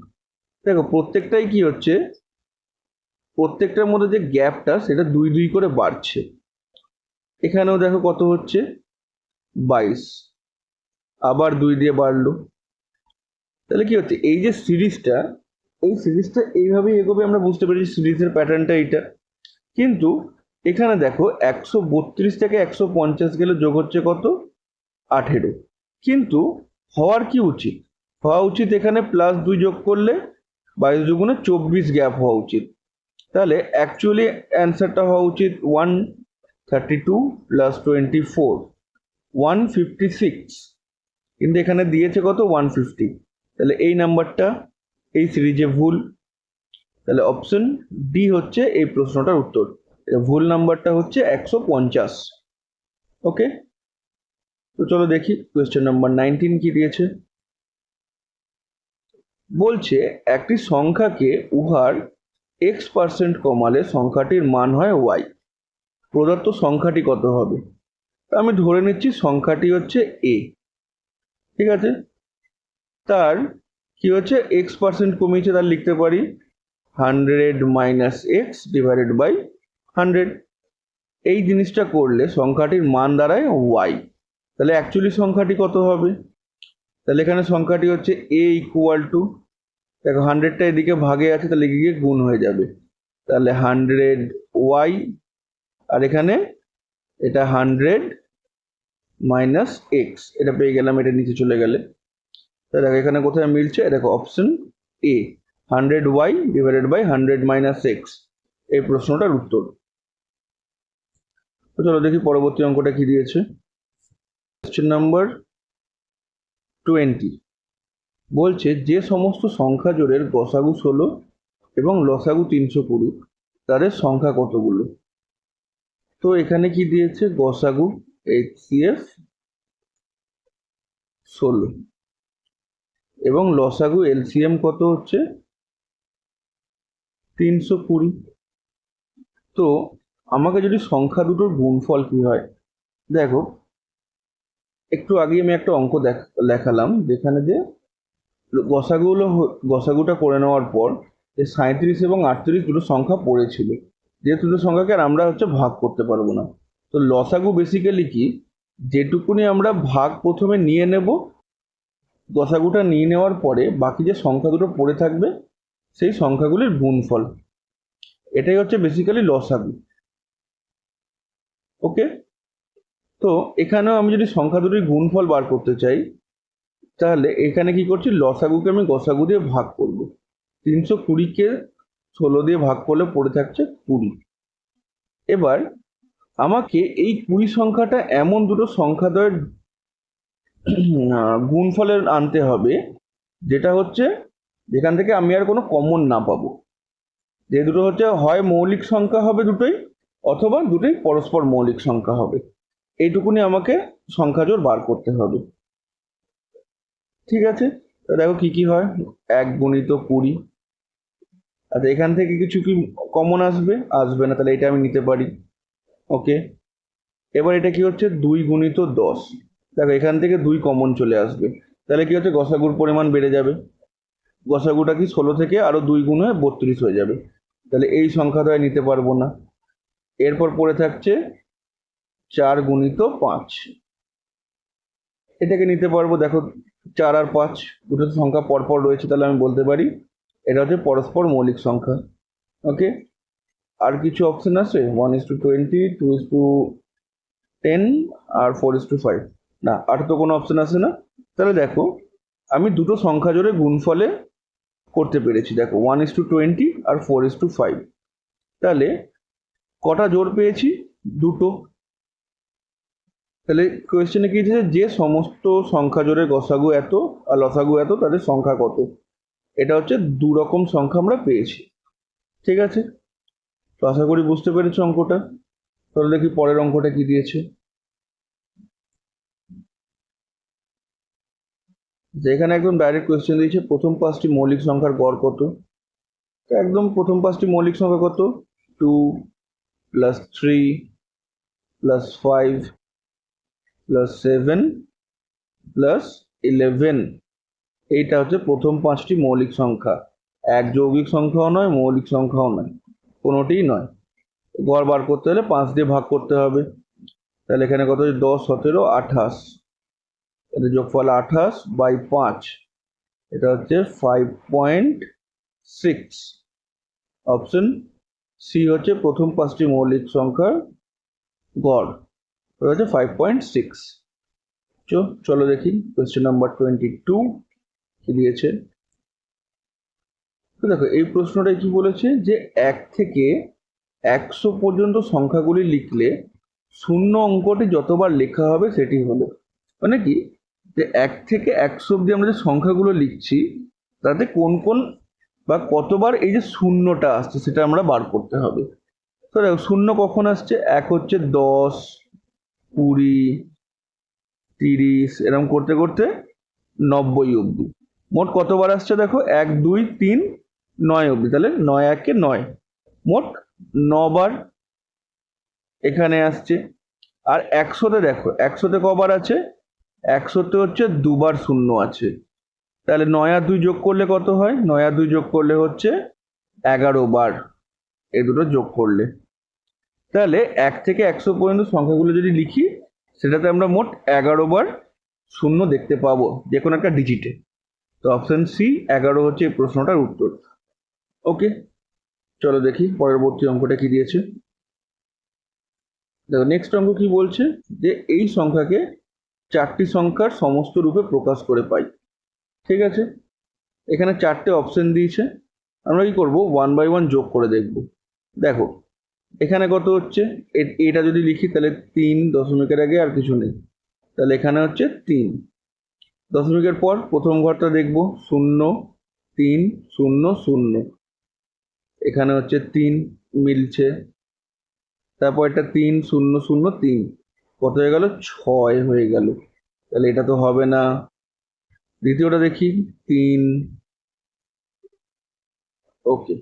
দেখো প্রত্যেকটাই কি হচ্ছে, প্রত্যেকটার মধ্যে যে গ্যাপটা সেটা 2 2 করে বাড়ছে। এখানেও দেখো কত হচ্ছে 22, আবার 2 দিয়ে বাড়লো। তাহলে কি হচ্ছে, এই যে সিরিজটা, এই সিরিজটা এইভাবেই এগোবে, আমরা বুঝতে পেরেছি সিরিজের প্যাটার্নটা এইটা। কিন্তু এখানে দেখো 132 থেকে 150 গেলে যোগ হচ্ছে কত 18, কিন্তু হওয়ার কি উচিত, হওয়া উচিত এখানে +2 যোগ করলে 22 দুগুণে 24 গ্যাপ হওয়া উচিত। তাহলে অ্যাকচুয়ালি অ্যান্সারটা হওয়া উচিত 132 + 24, 156, কিন্তু এখানে দিয়েছে কত 150। তাহলে এই নাম্বারটা এই সিরিজে ভুল, তাহলে অপশন ডি হচ্ছে এই প্রশ্নটার উত্তর। ভুল নাম্বারটা হচ্ছে 150। ওকে, তো চলো দেখি কোয়েশ্চেন নাম্বার 19 কি দিয়েছে। বলছে একটি সংখ্যাকে উহার x% কমালে সংখ্যাটির মান হয় y, প্রদত্ত সংখ্যাটি কত হবে। আমি ধরে নিচ্ছি সংখ্যাটি হচ্ছে a, ঠিক আছে, তার কি হচ্ছে x% কমিয়েছে, তার লিখতে পারি 100 - x / 100। এই জিনিসটা করলে সংখ্যাটির মান দাঁড়ায় y। তাহলে অ্যাকচুয়ালি সংখ্যাটি কত হবে? তাহলে এখানে সংখ্যাটি হচ্ছে a ইকুয়াল টু, দেখো 100টা এদিকে ভাগে আছে, তাহলে গিয়ে গুণ হয়ে যাবে। তাহলে 100y, আর এখানে এটা 100 মাইনাস এক্স, এটা পেয়ে গেলাম, এটা নিচে চলে গেলে। তাহলে দেখো এখানে কোথায় মিলছে, দেখো option A, 100y divided by 100 minus x, এই প্রশ্নটার উত্তর। তো চলো দেখি পরবর্তী অঙ্কটা কি দিয়েছে। কোয়েশ্চেন নাম্বার 20 বলছে যে সমস্ত সংখ্যা জোড়ের গসাগু 16 এবং লসাগু 320, তাদের সংখ্যা কতগুলো? তো এখানে কি দিয়েছে, গসাগু HCF 16 এবং লসাগু LCM কত হচ্ছে 320। তো আমাকে যদি সংখ্যা দুটোর গুণফল কি হয়, দেখো একটু আগে আমি একটা অঙ্ক দেখালাম যেখানে যে গসাগুটা করে নেওয়ার পর যে 37 এবং 38 দুটো সংখ্যা পড়েছিল, যেহেতু দুটো সংখ্যাকে আর আমরা ভাগ করতে পারবো না। তো লসাগু বেসিক্যালি কি, যেটুকুনি আমরা ভাগ প্রথমে নিয়ে নেব, গসাগুটা নিয়ে নেওয়ার পরে বাকি যে সংখ্যা দুটো পড়ে থাকবে সেই সংখ্যাগুলির গুণফল, এটাই হচ্ছে বেসিক্যালি লসাগু। ওকে, তো এখানেও আমি যদি সংখ্যা দুটির গুণফল বার করতে চাই, তাহলে এখানে কি করছি, লসাগুকে আমি গসাগু দিয়ে ভাগ করব। 320কে 16 দিয়ে ভাগ করলে পড়ে থাকছে 20। এবার আমাকে এই 20 সংখ্যাটা এমন দুটো সংখ্যাদ্বয়ের গুণফলের আনতে হবে যেটা হচ্ছে যেখান থেকে আমি আর কোনো কমন না পাবো, যে দুটো হচ্ছে হয় মৌলিক সংখ্যা হবে দুটোই, অথবা দুটোই পরস্পর মৌলিক সংখ্যা হবে। এইটুকুনি আমাকে সংখ্যা জোড় বার করতে হবে। ঠিক আছে, দেখো কি কি হয়, 1 গুণিত 20। আচ্ছা, এখান থেকে কিছু কি কমন আসবে? আসবে না, তাহলে এটা আমি নিতে পারি। ওকে, এবার এটা কি হচ্ছে 2 গুণিত 10। দেখো এখান থেকে 2 কমন চলে আসবে, তাহলে কি হচ্ছে গসাগুর পরিমাণ বেড়ে যাবে। গসাগুটা কি 16 থেকে আরো 2 গুণ হয়ে 32 হয়ে যাবে, তাহলে এই সংখ্যাটা নিতে পারবো না। এরপর পড়ে থাকছে 4 গুণিত 5, এটাকে নিতে পারবো। দেখো 4 আর 5 দুটো সংখ্যা পরপর রয়েছে, তাহলে আমি বলতে পারি এটা হচ্ছে পরস্পর মৌলিক সংখ্যা। ওকে, আর কিছু অপশন আছে 1:20, 2:10 আর 4:5? না, আর তো কোনো অপশন আছে না। তাহলে দেখো আমি দুটো সংখ্যা জোড়ে গুণফলে করতে পেরেছি। দেখো 1:20 আর 4:5, তাহলে কটা জোড় পেয়েছি? দুটো। তাহলে কোয়েশ্চেনে কি দিয়েছে, যে সমস্ত সংখ্যা জোড়ের গসাগু এত আর লসাগু এত, তাদের সংখ্যা কত? এটা হচ্ছে দু রকম সংখ্যা আমরা পেয়েছি। ঠিক আছে, তো আশা করি বুঝতে পেরেছো অঙ্কটা। তাহলে দেখি পরের অঙ্কটা কি দিয়েছে। যেখানে একদম ডাইরেক্ট কোয়েশ্চেন দিয়েছে, প্রথম 5টি মৌলিক সংখ্যার গড় কত? তো একদম প্রথম 5টি মৌলিক সংখ্যা কত, 2 প্লাস 3 প্লাস 5 প্লাস 7 প্লাস 11, এইটা হচ্ছে প্রথম 5টি মৌলিক সংখ্যা। এক যৌগিক সংখ্যাও নয়, মৌলিক সংখ্যাও নয়, কোনোটিই নয়। গড় বার করতে হলে 5 দিয়ে ভাগ করতে হবে। তাহলে এখানে কত হচ্ছে 10, 17, 28, এর যোগফল 28 বাই 5, এটা হচ্ছে 5.6। অপশন সি হচ্ছে প্রথম 5টি মৌলিক সংখ্যার গড়, এটা হচ্ছে 5.6। চলো দেখি কোয়েশ্চেন নাম্বার 22 কি দিয়েছে। তো দেখো এই প্রশ্নটাই কি বলেছে, যে 1 থেকে 100 পর্যন্ত সংখ্যাগুলি লিখলে শূন্য অঙ্কটি যতবার লেখা হবে সেটি হলো, মানে কি, যে 1 থেকে 100 অব্দি আমরা যে সংখ্যাগুলো লিখছি তাতে কোন কোন বা কতবার এই যে শূন্যটা আসছে সেটা আমরা বার করতে হবে। তো দেখো শূন্য কখন আসছে, 1 হচ্ছে 10, 20, 30, এরকম করতে করতে 90 অব্দি। মোট কতবার আসছে দেখো, 1, 2, 3, 9 অব্দি, তাহলে 9 1 9, মোট 9 বার এখানে আসছে। আর 100তে দেখো, 100তে কবার আছে, 100তে হচ্ছে দুবার শূন্য আছে, তাহলে 9 আর 2 যোগ করলে কত হয়, 9 আর 2 যোগ করলে হচ্ছে 11 বার, এই দুটো যোগ করলে। তাহলে 1 থেকে 100 পর্যন্ত সংখ্যাগুলো যদি লিখি, সেটাতে আমরা মোট 11 বার শূন্য দেখতে পাবো যে কোনো একটা ডিজিটে। তো অপশন সি 11 হচ্ছে এই প্রশ্নটার উত্তর। ওকে, চলো দেখি পরবর্তী অঙ্কটা কি দিয়েছে। দেখো নেক্সট অঙ্ক কি বলছে, যে এই সংখ্যাকে 4টি সংখ্যার সমস্ত রূপে প্রকাশ করে পাই। ঠিক আছে, এখানে 4টে অপশন দিয়েছে, আমরা কি করব 1 বাই 1 যোগ করে দেখব। দেখো এখানে কত হচ্ছে, এটা যদি লিখি তাহলে 3 দশমিকের আগে আর কিছু নেই, তাহলে এখানে হচ্ছে 3 দশমিকের পর প্রথম ঘরটা দেখব 0 3 0 0, এখানে হচ্ছে 3 মিলছে, তারপর এটা 3 0 0 3, কত হয়ে গেল 6 হয়ে গেল, তাহলে এটা তো হবে না। দ্বিতীয়টা দেখি 3, ওকে,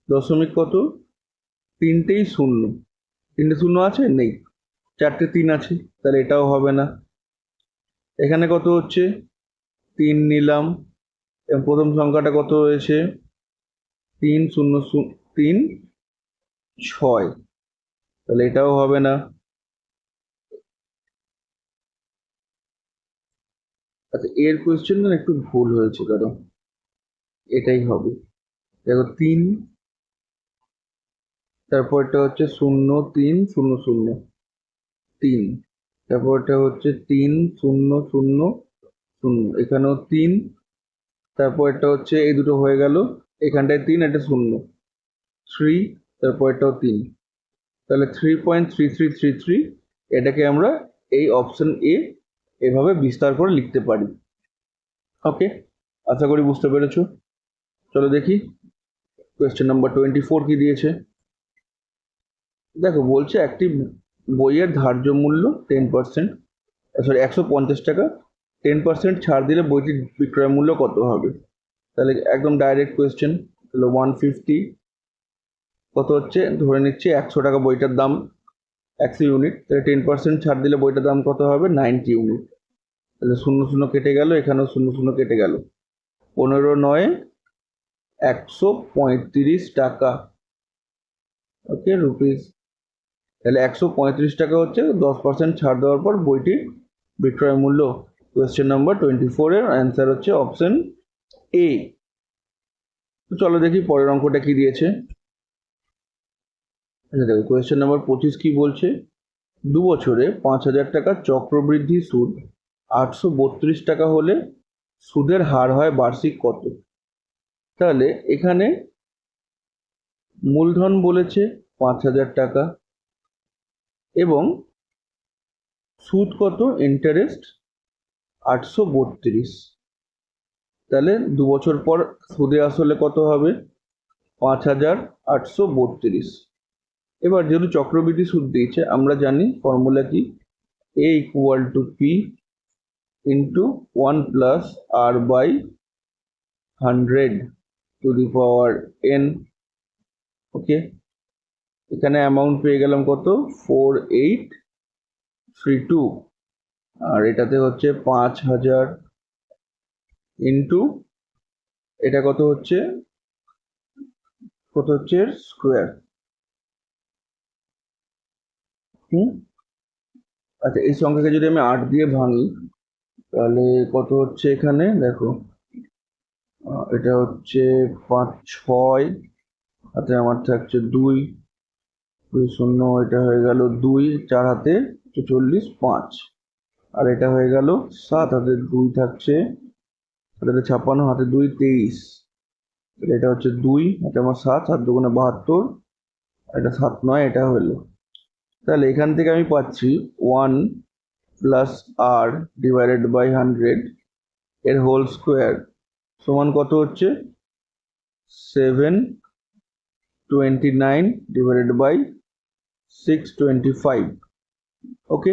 দশমিক কত, তিনটেই শূন্য, তিনটে শূন্য আছে নেই, 4টে 3 আছে, তাহলে এটাও হবে না। এখানে কত হচ্ছে 3 নিলাম এবং প্রথম সংখ্যাটা কত হয়েছে 3 0 3 6, তাহলে এটাও হবে না। আচ্ছা এর কোয়েশ্চেন না একটু ভুল হয়েছে, কারণ এটাই হবে। দেখো 3, তারপর এটা হচ্ছে 0 3 0 0 3, তারপর এটা হচ্ছে 3 0 0 0, এখানেও 3, তারপর এটা হচ্ছে এই দুটো হয়ে গেল, এখানটায় 3 এটা 0 3, তারপর এটাও 3, তাহলে 3.3333, এটাকে আমরা এই অপশন এ এভাবে বিস্তার করে লিখতে পারি। ওকে, আশা করি বুঝতে পেরেছো। চলো দেখি কোয়েশ্চেন নাম্বার 24 কি দিয়েছে। দেখো বলছে একটি বইয়ের ধার্য মূল্য 10%, সরি 150 টাকা, 10% ছাড় দিলে বইটির বিক্রয় মূল্য কত হবে। তাহলে একদম ডাইরেক্ট কোয়েশ্চেন, তাহলে 150 কত হচ্ছে, ধরে নিচ্ছি 100 টাকা বইটার দাম, 100 ইউনিট, তাহলে 10% ছাড় দিলে বইটার দাম কত হবে 90 ইউনিট, তাহলে 0 0 কেটে গেল, এখানেও 0 0 কেটে গেল, 15 9 135 টাকা, ওকে রুপিস, তাহলে 135 টাকা হচ্ছে 10% ছাড় দেওয়ার পর বইটির বিক্রয় মূল্য। কোয়েশ্চেন নাম্বার 24 এর অ্যান্সার হচ্ছে অপশন এ। তো চলো দেখি পরের অঙ্কটা কি দিয়েছে। আচ্ছা দেখো কোয়েশ্চেন নাম্বার 25 কি বলছে, 2 বছরে 5,000 টাকা চক্রবৃদ্ধি সুদ 832 টাকা হলে সুদের হার হয় বার্ষিক কত। তাহলে এখানে মূলধন বলেছে 5,000 টাকা এবং সুদ কত, ইন্টারেস্ট 832, তাহলে 2 বছর পর সুদে আসলে কত হবে 5,832। এবার যেহেতু চক্রবৃদ্ধি সুদ দিয়েছে, আমরা জানি ফর্মুলা কি, a equal to P into 1 plus R by 100 to the power n। Okay, এখানে অ্যামাউন্ট পেয়ে গেলাম কত 4832, আর এটাতে হচ্ছে 5,000 ইন্টু এটা কত হচ্ছে স্কোয়ার। আচ্ছা এই সংখ্যাকে যদি আমি 8 দিয়ে ভাঙি তাহলে কত হচ্ছে, এখানে দেখো এটা হচ্ছে 5 6, হাতে আমার থাকছে 2 2 শূন্য, এটা হয়ে গেল 2 4 হাতে 44 5, আর এটা হয়ে গেল 7 হাতে 2 থাকছে, হাতে 56 হাতে 2 23, এটা হচ্ছে 2 হাতে আমার 7 7 দুগুণে 72, এটা 7 9, এটা হলো, তাহলে এখান থেকে আমি পাচ্ছি 1 প্লাস আর ডিভাইডেড বাই 100 এর হোল স্কোয়ার সমান কত হচ্ছে 729 ডিভাইডেড বাই 625। ওকে,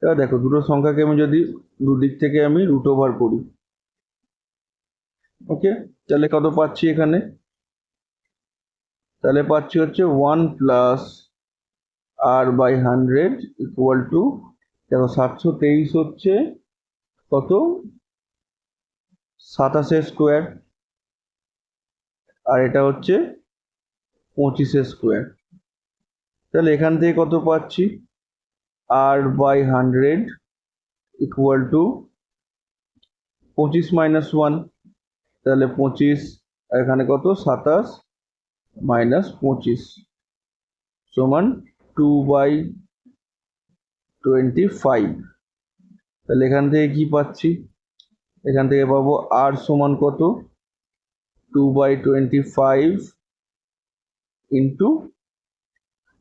এবার দেখো দুটো সংখ্যাকে আমি যদি দুদিক থেকে আমি রুট ওভার করি, ওকে, তাহলে কত পাচ্ছি এখানে, তাহলে পাচ্ছি হচ্ছে 1 plus R by 100 equal to, দেখো 723 হচ্ছে কত 27 স্কোয়ার, আর এটা হচ্ছে 25 স্কোয়ার, তাহলে এখান থেকে কত পাচ্ছি আর বাই 100 ইকুয়াল টু 25 মাইনাস 1, তাহলে 25, আর এখানে কত 27 মাইনাস 25 সমান 2/25। তাহলে এখান থেকে কি পাচ্ছি, এখান থেকে পাবো আর সমান কত 2/25 ইন্টু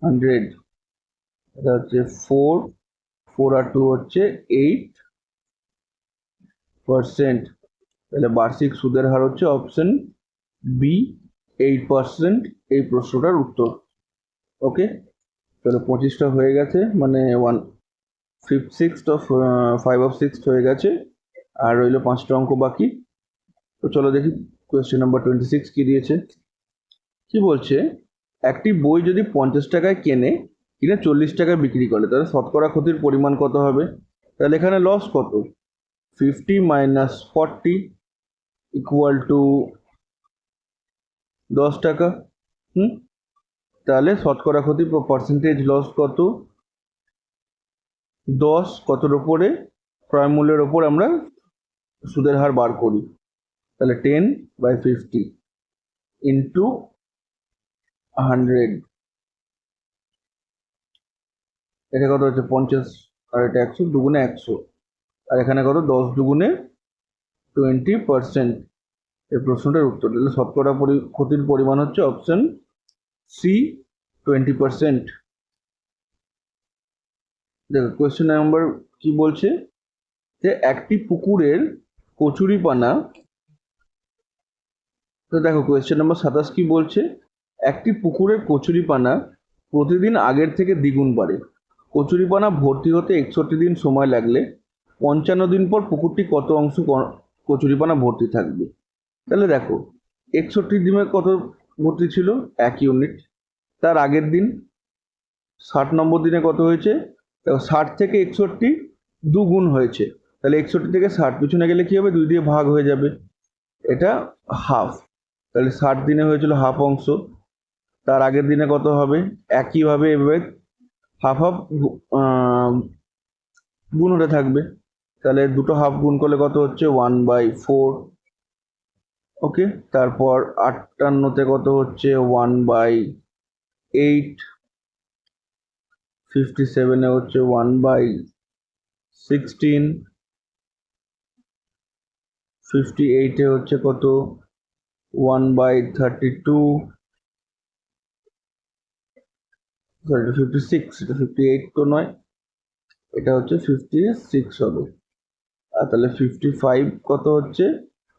100, এটা হচ্ছে 4 আর 2 হচ্ছে 8%। তাহলে বার্ষিক সুদের হার হচ্ছে অপশন বি 8% এই প্রশ্নটার উত্তর। ওকে, তাহলে 25টা হয়ে গেছে, মানে 1/5 অফ 5/6 হয়ে গেছে, আর রইল 5টা অঙ্ক বাকি। তো চলো দেখি কোয়েশ্চেন নাম্বার 26 কি দিয়েছে। কি বলছে, একটি বই যদি 50 টাকায় কিনে 40 টাকায় বিক্রি করে, তাহলে শতকরা ক্ষতির পরিমাণ কত হবে? তাহলে এখানে লস কত, 50 মাইনাস 40 ইকুয়াল টু 10 টাকা। তাহলে শতকরা ক্ষতি পার্সেন্টেজ লস কত, 10 কতর ওপরে, ক্রয় মূল্যের ওপর আমরা সুদের হার বার করি, তাহলে 10/50 ইন্টু 100, এটা কত হচ্ছে 50, আর এটা 100, দুগুণে 100, আর এখানে কত 10 দুগুণে 20%। এই প্রশ্নটার উত্তর, তাহলে শতকরা ক্ষতির পরিমাণ হচ্ছে অপশন সি 20%। দেখো কোয়েশ্চেন নাম্বার কি বলছে, যে একটি পুকুরের কচুরিপানা, তো দেখো কোয়েশ্চেন নাম্বার 27 কি বলছে, একটি পুকুরের কচুরিপানা প্রতিদিন আগের থেকে দ্বিগুণ বাড়ে, কচুরিপানা ভর্তি হতে 61 দিন সময় লাগলে 55 দিন পর পুকুরটি কত অংশ কচুরিপানা ভর্তি থাকবে? তাহলে দেখো 61 দিনে কত ভর্তি ছিল, 1 ইউনিট, তার আগের দিন 60 নম্বর দিনে কত হয়েছে, 60 থেকে 61 দুগুণ হয়েছে, তাহলে 61 থেকে 60 পিছনে গেলে কি হবে, 2 দিয়ে ভাগ হয়ে যাবে, এটা হাফ, তাহলে 60 দিনে হয়েছিল হাফ অংশ, তার আগের দিনে কত হবে, একইভাবে এভাবে হাফ হাফ গুণ হতে থাকবে, তাহলে দুটো হাফ গুণ করলে কত হচ্ছে 1/4। ওকে, তারপর 58তে কত হচ্ছে 1/8, 57-এ হচ্ছে 1/16, 58-এ হচ্ছে কত 1/32, সরি 56, এটা 58 তো নয়, এটা হচ্ছে 56 হবে, আর তাহলে 55 কত হচ্ছে,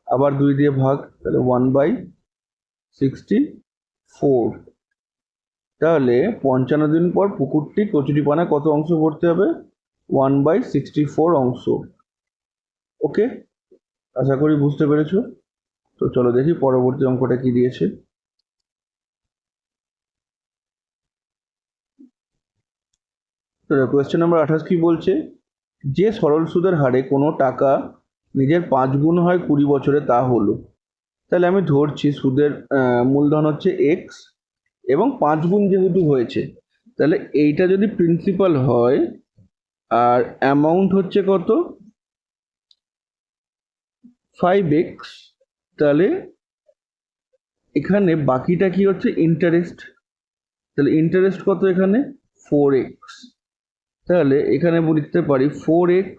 আবার 2 দিয়ে ভাগ, তাহলে 1/64। তাহলে 55 দিন পর পুকুরটি কচুরিপানা কত অংশ ভর্তি হবে, 1/64 অংশ। ওকে, আশা করি বুঝতে পেরেছো। তো চলো দেখি পরবর্তী অঙ্কটা কি দিয়েছে। তো কোয়েশ্চেন নাম্বার 28 কি বলছে, যে সরল সুদের হারে কোনো টাকা নিজের 5 গুণ হয় 20 বছরে, তা হলো, তাহলে আমি ধরছি সুদের মূলধন হচ্ছে এক্স এবং 5 গুণ যেহেতু হয়েছে, তাহলে এইটা যদি প্রিন্সিপাল হয় আর অ্যামাউন্ট হচ্ছে কত 5x, তাহলে এখানে বাকিটা কি হচ্ছে ইন্টারেস্ট, তাহলে ইন্টারেস্ট কত এখানে 4x, তাহলে এখানে লিখতে পারি 4x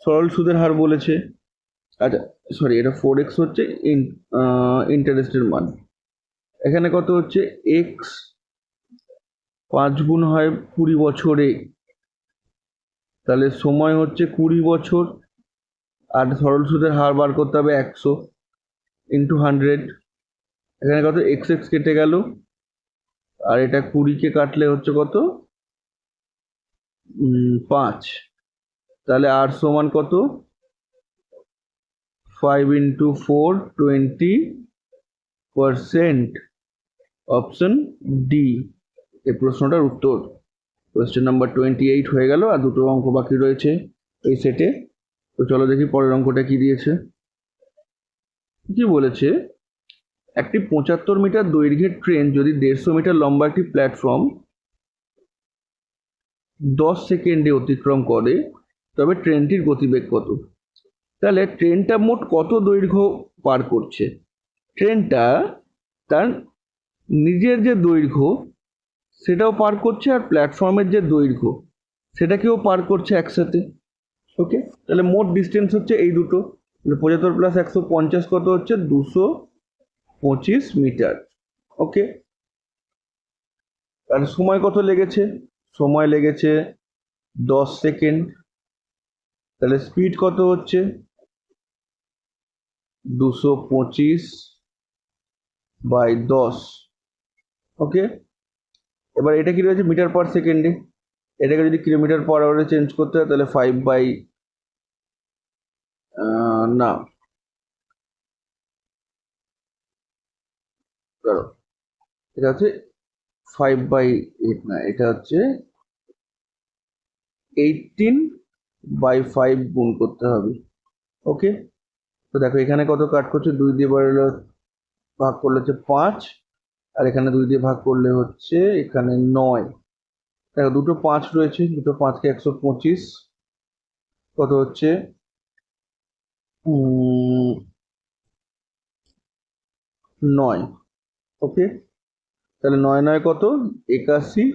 সরল সুদের হার বলেছে, আচ্ছা সরি এটা 4x হচ্ছে ইন্টারেস্টের মান, এখানে কত হচ্ছে x 5 গুণ হয় 20 বছরে, তাহলে সময় হচ্ছে 20 বছর, আর সরল সুদের হার বার করতে হবে 100 ইন্টু 100, এখানে কত এক্স এক্স কেটে গেল, আর এটা 20-কে কাটলে হচ্ছে কত 5, তাহলে আর সমান কত 5 ইন্টু 4 20%, অপশন ডি এই প্রশ্নটার উত্তর। কোয়েশ্চেন নাম্বার 28 হয়ে গেল, আর দুটো অঙ্ক বাকি রয়েছে এই সেটে। তো চলো দেখি পরের অঙ্কটা কি দিয়েছে। কি বলেছে, একটি 75 মিটার দৈর্ঘ্যের ট্রেন যদি 150 মিটার লম্বা একটি প্ল্যাটফর্ম 10 সেকেন্ডে অতিক্রম করে, তবে ট্রেনটির গতিবেগ কত? তাহলে ট্রেনটা মোট কত দৈর্ঘ্য পার করছে? ট্রেনটা তার নিজের যে দৈর্ঘ্য সেটাও পার করছে, আর প্ল্যাটফর্মের যে দৈর্ঘ্য সেটাকেও পার করছে একসাথে। ওকে, তাহলে মোট ডিস্টেন্স হচ্ছে এই দুটো, 75 প্লাস 150 কত হচ্ছে? 225 মিটার। ওকে, আর সময় কত লেগেছে? সময় লেগেছে 10 সেকেন্ড। তাহলে স্পিড কত হচ্ছে? 225/10। ওকে, এবার এটা কি রয়েছে? মিটার পার সেকেন্ডে। এটাকে যদি কিলোমিটার পার আওয়ারে চেঞ্জ করতে হয় তাহলে 5 বাই না, ধরো এটা হচ্ছে 5/8, না এটা হচ্ছে 18/5 গুণ করতে হবে। ওকে, তো দেখো এখানে কত কাট করছে? 2 দিয়ে বাড়লে ভাগ করলে হচ্ছে 5, আর এখানে 2 দিয়ে ভাগ করলে হচ্ছে এখানে 9। দেখো দুটো 5 রয়েছে, দুটো 5কে 125 কত হচ্ছে? 9। ওকে, তাহলে 9 কত? 81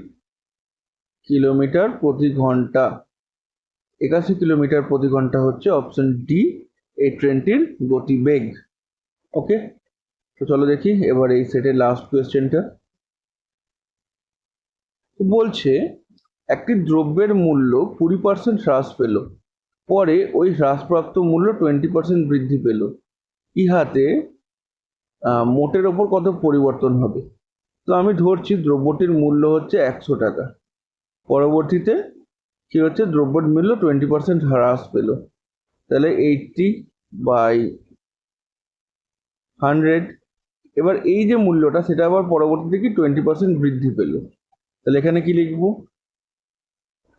কিলোমিটার প্রতি ঘন্টা। 81 কিলোমিটার প্রতি ঘন্টা হচ্ছে অপশন ডি এই ট্রেনটির গতিবেগ। ওকে, তো চলো দেখি এবার এই সেটের লাস্ট কোয়েশ্চেনটা। বলছে একটি দ্রব্যের মূল্য 20% হ্রাস পেল, পরে ওই হ্রাসপ্রাপ্ত মূল্য 20% বৃদ্ধি পেল, ইহাতে মোটের ওপর কত পরিবর্তন হবে? তো আমি ধরছি দ্রব্যটির মূল্য হচ্ছে 100 টাকা, পরবর্তীতে কি হচ্ছে? দ্রব্যের মূল্য 20% হ্রাস পেল, তাহলে 80/100। এবার এই যে মূল্যটা সেটা আবার পরবর্তীতে কি 20% বৃদ্ধি পেল, তাহলে এখানে কি লিখবো?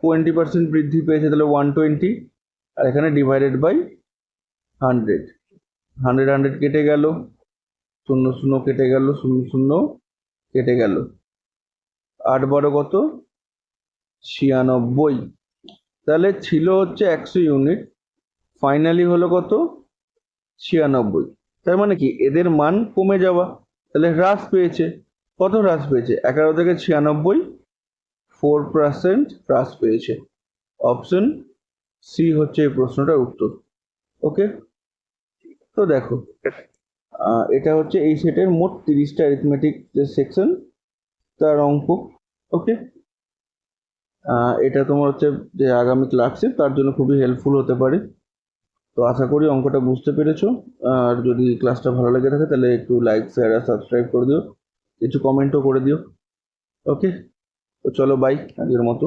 20% বৃদ্ধি পেয়েছে, তাহলে 120, আর এখানে ডিভাইডেড বাই 100। 100 কেটে গেল, 0 কেটে গেল, 0 কেটে গেল, 8 কত? 96। তাহলে ছিল হচ্ছে 100 ইউনিট, ফাইনালি হলো কত? 96। তার মানে কি এদের মান কমে যাওয়া, তাহলে হ্রাস পেয়েছে। কত হ্রাস পেয়েছে? 11 থেকে 96, 4% হ্রাস পেয়েছে। অপশন সি হচ্ছে এই প্রশ্নটার উত্তর। ওকে, তো দেখো এটা হচ্ছে এই সেটের মোট 30টা অ্যারিথমেটিক যে সেকশন তার অঙ্ক। ওকে, এটা তোমার হচ্ছে যে আগামী ক্লাসে তার জন্য খুবই হেল্পফুল হতে পারে। তো আশা করি অঙ্কটা বুঝতে পেরেছো। আর যদি ক্লাসটা ভালো লেগে থাকে তাহলে একটু লাইক, শেয়ার আর সাবস্ক্রাইব করে দিও, কিছু কমেন্টও করে দিও। ওকে, তো চলো বাই আজকের মতো।